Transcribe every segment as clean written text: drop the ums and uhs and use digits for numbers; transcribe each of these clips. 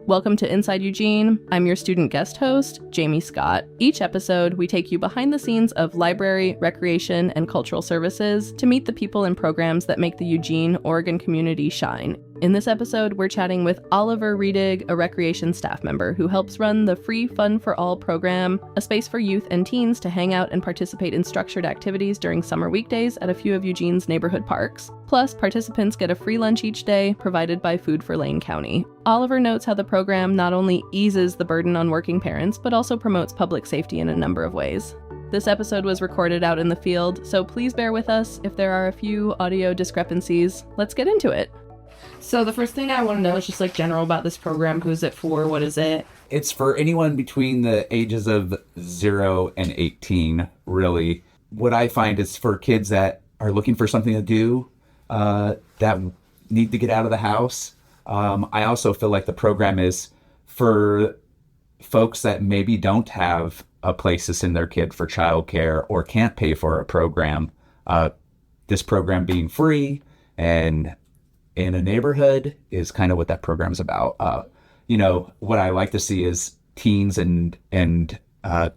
Welcome to Inside Eugene. I'm your student guest host, Jamie Scott. Each episode, we take you behind the scenes of library, recreation, and cultural services to meet the people and programs that make the Eugene, Oregon community shine. In this episode, we're chatting with Oliver Redig, a recreation staff member who helps run the Free Fun for All program, a space for youth and teens to hang out and participate in structured activities during summer weekdays at a few of Eugene's neighborhood parks. Plus, participants get a free lunch each day, provided by Food for Lane County. Oliver notes how the program not only eases the burden on working parents, but also promotes public safety in a number of ways. This episode was recorded out in the field, so please bear with us if there are a few audio discrepancies. Let's get into it. So the first thing I want to know is just like general about this program. Who's it for? What is it? It's for anyone between the ages of 0 and 18, really. What I find is for kids that are looking for something to do, that need to get out of the house. I also feel like the program is for folks that maybe don't have a place to send their kid for childcare or can't pay for a program. This program being free and in a neighborhood is kind of what that program's about. What I like to see is teens and I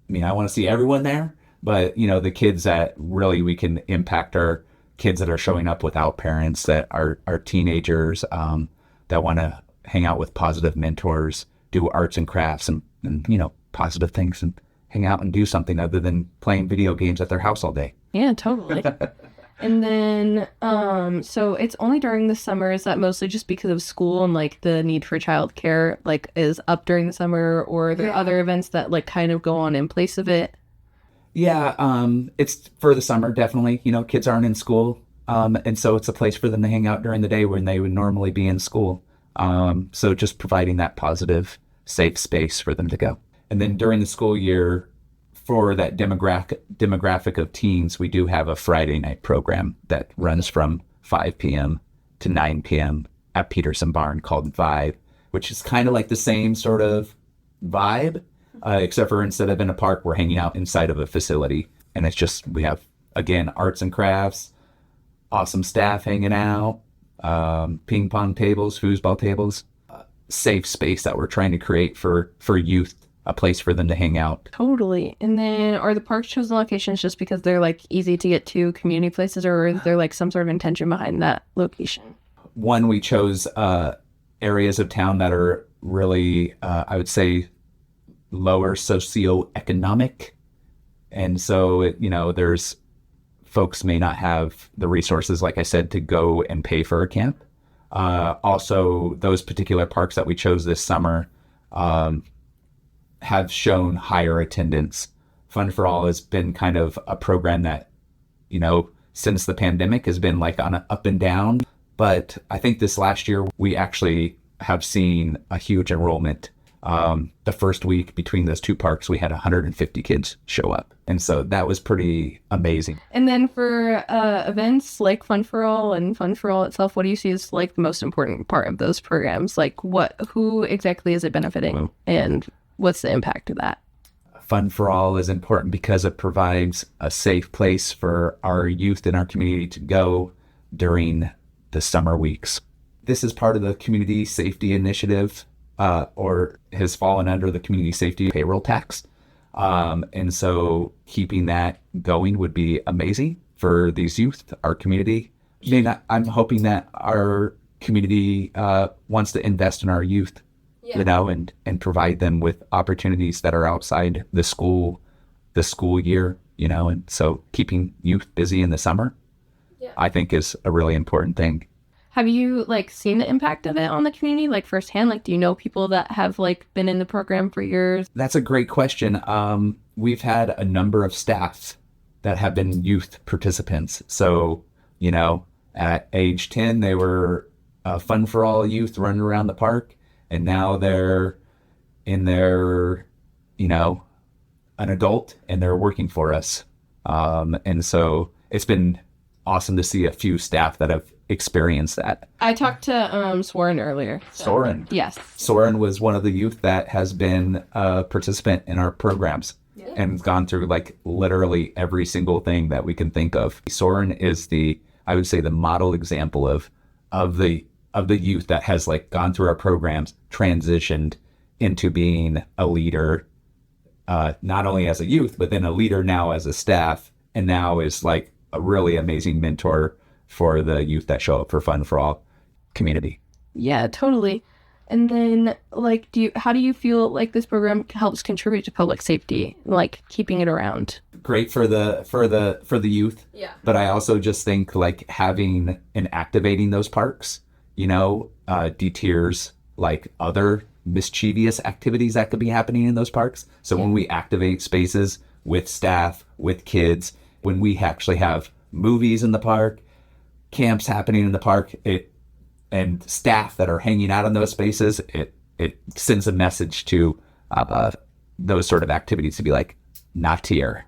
want to see everyone there, but the kids that really we can impact are kids that are showing up without parents, that are teenagers, that want to hang out with positive mentors, do arts and crafts and positive things and hang out and do something other than playing video games at their house all day. Yeah, totally. And then, so it's only during the summer. Is that mostly just because of school and like the need for childcare is up during the summer, or are there other events that kind of go on in place of it? Yeah, it's for the summer, definitely. Kids aren't in school, and so it's a place for them to hang out during the day when they would normally be in school. So just providing that positive, safe space for them to go. And then during the school year, for that demographic of teens, we do have a Friday night program that runs from 5 p.m. to 9 p.m. at Peterson Barn called Vibe, which is kind of like the same sort of vibe, except for instead of in a park, we're hanging out inside of a facility. And it's just, we have, again, arts and crafts, awesome staff hanging out, ping pong tables, foosball tables, safe space that we're trying to create for youth, a place for them to hang out. Totally. And then are the parks chosen locations just because they're easy to get to community places, or is there some sort of intention behind that location? One, we chose areas of town that are really, I would say, lower socioeconomic. And so, there's folks may not have the resources, like I said, to go and pay for a camp. Also, those particular parks that we chose this summer have shown higher attendance. Fun for All has been kind of a program that, since the pandemic has been on an up and down. But I think this last year, we actually have seen a huge enrollment. The first week between those two parks, we had 150 kids show up. And so that was pretty amazing. And then for events like Fun for All and Fun for All itself, what do you see as the most important part of those programs? Who exactly is it benefiting, and what's the impact of that? Fun for All is important because it provides a safe place for our youth in our community to go during the summer weeks. This is part of the Community Safety Initiative, or has fallen under the Community Safety Payroll Tax. And so keeping that going would be amazing for these youth, our community. I'm hoping that our community wants to invest in our youth. And provide them with opportunities that are outside the school year, and so keeping youth busy in the summer, I think is a really important thing. Have you seen the impact of it on the community firsthand? Do you know people that have been in the program for years? That's a great question. We've had a number of staff that have been youth participants. So, at age 10, they were Fun for All youth running around the park. And now they're in their, an adult, and they're working for us. And so it's been awesome to see a few staff that have experienced that. I talked to Soren earlier. So. Soren? Yes. Soren was one of the youth that has been a participant in our programs and gone through literally every single thing that we can think of. Soren is I would say the model example of the of the youth that has like gone through our programs transitioned into being a leader, not only as a youth, but then a leader now as a staff, and now is like a really amazing mentor for the youth that show up for Fun for All community. Yeah, totally. And then, like, how do you feel like this program helps contribute to public safety, like keeping it around? Great for the youth. Yeah. But I also just think like having and activating those parks, deters like other mischievous activities that could be happening in those parks. So when we activate spaces with staff, with kids, when we actually have movies in the park, camps happening in the park, and staff that are hanging out in those spaces, it sends a message to those sort of activities to be like, not here,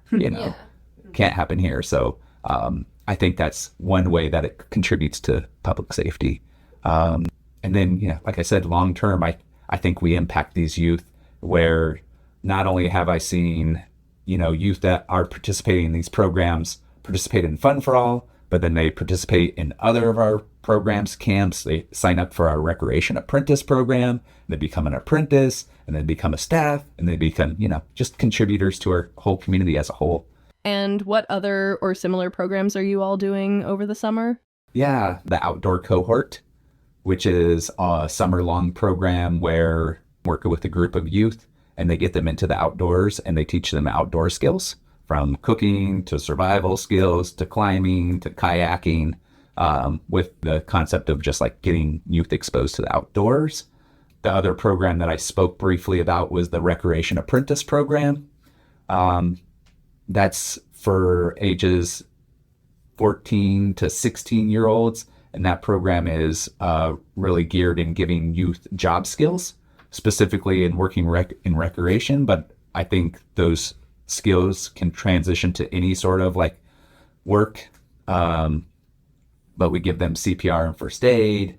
can't happen here. So I think that's one way that it contributes to public safety. And then, like I said, long term, I think we impact these youth where not only have I seen, youth that are participating in these programs participate in Fun for All, but then they participate in other of our programs, camps. They sign up for our Recreation Apprentice program. They become an apprentice, and then become a staff, and they become, just contributors to our whole community as a whole. And what other or similar programs are you all doing over the summer? Yeah, the Outdoor Cohort, which is a summer-long program where I work with a group of youth, and they get them into the outdoors, and they teach them outdoor skills, from cooking to survival skills to climbing to kayaking, with the concept of just like getting youth exposed to the outdoors. The other program that I spoke briefly about was the Recreation Apprentice program. That's for ages 14 to 16-year-olds. And that program is really geared in giving youth job skills, specifically in working in recreation. But I think those skills can transition to any sort of like work. But we give them CPR and first aid,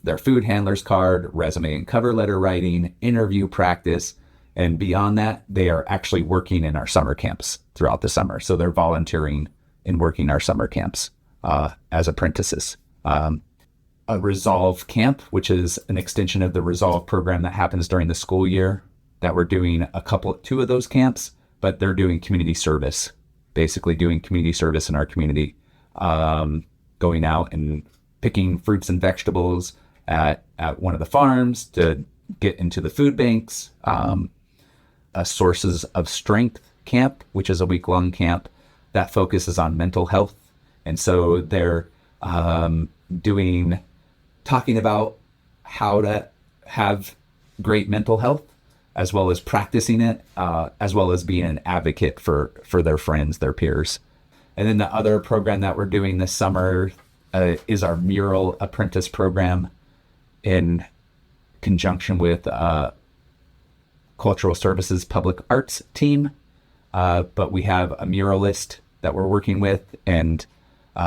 their food handler's card, resume and cover letter writing, interview practice. And beyond that, they are actually working in our summer camps throughout the summer. So they're volunteering and working our summer camps as apprentices. A Resolve camp, which is an extension of the Resolve program that happens during the school year, that we're doing two of those camps, but they're doing community service, basically doing community service in our community, going out and picking fruits and vegetables at one of the farms to get into the food banks. A Sources of Strength camp, which is a week-long camp that focuses on mental health. And so they're talking about how to have great mental health, as well as practicing it, as well as being an advocate for their friends, their peers. And then the other program that we're doing this summer is our Mural Apprentice program in conjunction with Cultural Services Public Arts team. But we have a muralist that we're working with, and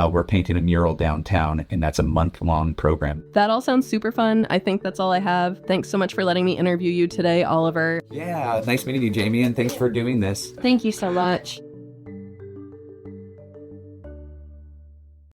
we're painting a mural downtown, and that's a month-long program. That all sounds super fun. I think that's all I have. Thanks so much for letting me interview you today, Oliver. Yeah, nice meeting you, Jamie, and thanks for doing this. Thank you so much.